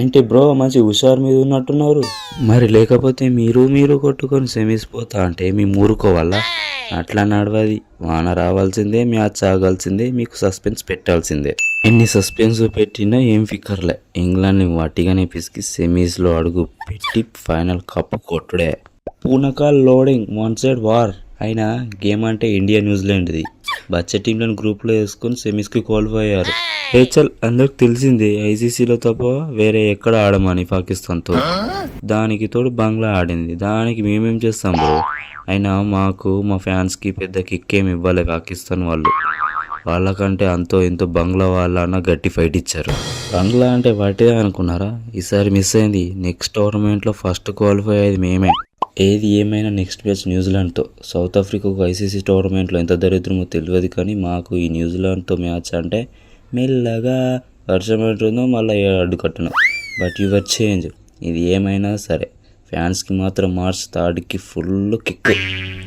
ఏంటి బ్రో మంచి హుషారు మీద ఉన్నట్టున్నారు. మరి లేకపోతే మీరు కొట్టుకొని సెమీస్ పోతా అంటే మీ మూరుకోవాలా? అట్లా నడవది. వాన రావాల్సిందే, మ్యాచ్ ఆగాల్సిందే, మీకు సస్పెన్స్ పెట్టాల్సిందే. ఎన్ని సస్పెన్స్ పెట్టినా ఏం ఫికర్లే. ఇంగ్లాండ్ని వాటిగానే పిసికి సెమీస్లో అడుగు పెట్టి ఫైనల్ కప్ కొట్టుడే. పూనకాల్ లోడింగ్, వన్ సైడ్ వార్. అయినా గేమ్ అంటే ఇండియా న్యూజిలాండ్ది. బచ్చ టీంలను గ్రూప్లో వేసుకొని సెమీస్కి క్వాలిఫై అయ్యారు. హెచ్ఎల్ అందరికి తెలిసిందే, ఐసీసీలో తప్ప వేరే ఎక్కడ ఆడమని పాకిస్తాన్తో. దానికి తోడు బంగ్లా ఆడింది. దానికి మేమేం చేస్తాం బ్రో? అయినా మాకు మా ఫ్యాన్స్కి పెద్ద కిక్కేం ఇవ్వలే పాకిస్తాన్ వాళ్ళు. వాళ్ళకంటే అంతో ఎంతో బంగ్లా వాళ్ళన్న గట్టి ఫైట్ ఇచ్చారు. బంగ్లా అంటే వాటిదే అనుకున్నారా? ఈసారి మిస్ అయింది. నెక్స్ట్ టోర్నమెంట్లో ఫస్ట్ క్వాలిఫై అయ్యేది మేమే. ఏది ఏమైనా నెక్స్ట్ మ్యాచ్ న్యూజిలాండ్తో. సౌత్ ఆఫ్రికాకు ఐసీసీ టోర్నమెంట్లో ఎంత దరిద్రమో తెలియదు, కానీ మాకు ఈ న్యూజిలాండ్తో మ్యాచ్ అంటే మెల్లగా వర్షం ఉంటుందో మళ్ళీ అడ్డుకట్టను. But your change. ఇది ఏమైనా సరే ఫ్యాన్స్కి మాత్రం మార్చ్ 3కి ఫుల్ కిక్.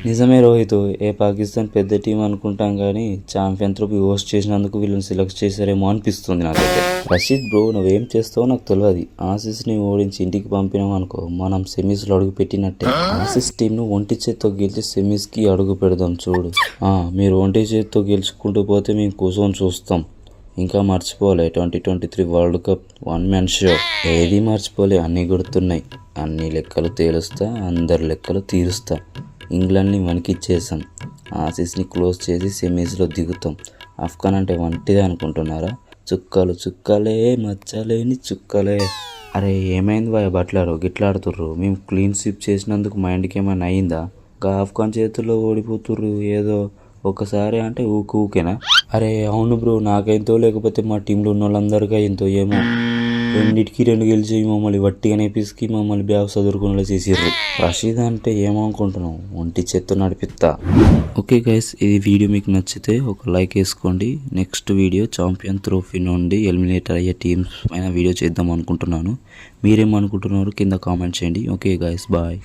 నిజమే రోహిత్, ఏ పాకిస్తాన్ పెద్ద టీం అనుకుంటాం కానీ ఛాంపియన్ ట్రోఫీ హోస్ట్ చేసినందుకు వీళ్ళని సెలెక్ట్ చేశారేమో అనిపిస్తుంది నాకైతే. రషీద్ బ్రో, నువ్వేం చేస్తావో నాకు తెలియదు. ఆసీస్ని ఓడించి ఇంటికి పంపినాం అనుకో, మనం సెమీస్లో అడుగు పెట్టినట్టే. ఆసీస్ టీంను ఒంటి చేత్తో గెలిచి సెమీస్కి అడుగు పెడదాం చూడు. మీరు ఒంటి చేత్తో గెలుచుకుంటూ పోతే మేము కూర్చొని చూస్తాం. ఇంకా మర్చిపోలే 2023 world cup one man show. ఏది మర్చిపోలే, అన్నీ గుర్తున్నాయి. అన్ని లెక్కలు తేలుస్తా, అందరి లెక్కలు తీరుస్తా. ఇంగ్లాండ్ని వణికిచ్చేసాం. ఆసీస్ని క్లోజ్ చేసి సెమీస్లో దిగుతాం. ఆఫ్ఘన్ అంటే వంటిదే అనుకుంటున్నారా? చుక్కలే మచ్చలేని చుక్కలే. అరే ఏమైంది భయ బట్లారు గిట్లాడుతుర్రు? మేము క్లీన్ స్వీప్ చేసినందుకు మైండ్కి ఏమైనా అయిందా? ఆఫ్ఘన్ చేతుల్లో ఓడిపోతుర్రు ఏదో ఒకసారి అంటే ఊకేనా? అరే అవును బ్రో, నాకెంతో లేకపోతే మా టీంలో ఉన్న వాళ్ళందరికీ ఎంతో ఏమో. 2 గెలిచి మమ్మల్ని వట్టిగానే పిసికి మమ్మల్ని బ్యాగ్ చదువుకునేలా చేసిర్రు. రషీద్ అంటే ఏమనుకుంటున్నావు? ఒంటి చేత్తో నడిపిస్తా. ఓకే గైస్, ఈ వీడియో మీకు నచ్చితే ఒక లైక్ వేసుకోండి. నెక్స్ట్ వీడియో ఛాంపియన్ ట్రోఫీ నుండి ఎలిమినేట్ అయ్యే టీమ్స్ పైన వీడియో చేద్దాం అనుకుంటున్నాను. మీరేమనుకుంటున్నారు కింద కామెంట్ చేయండి. Okay guys, bye.